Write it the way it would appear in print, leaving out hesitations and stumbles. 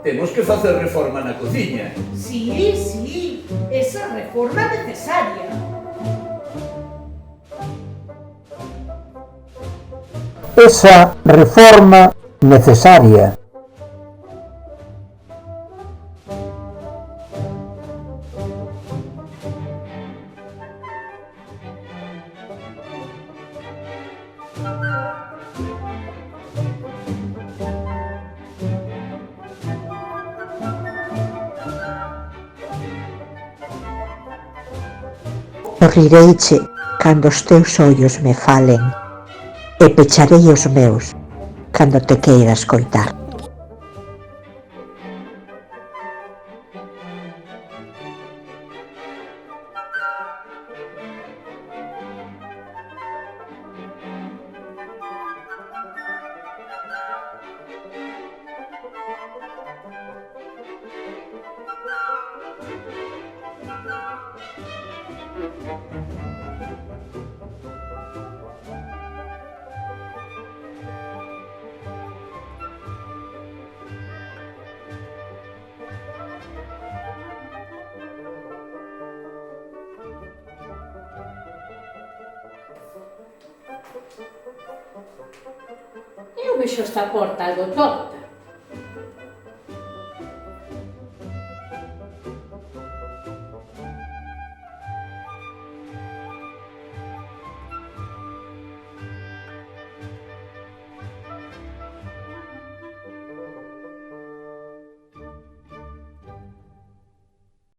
Temos que facer reforma na cociña. Sí, sí, esa reforma necesaria. Esa reforma necesaria. Sorrireiche cando os teus ollos me falen e pecharei os meus cando te queira escoitar. Eu vexo esta porta algo torta.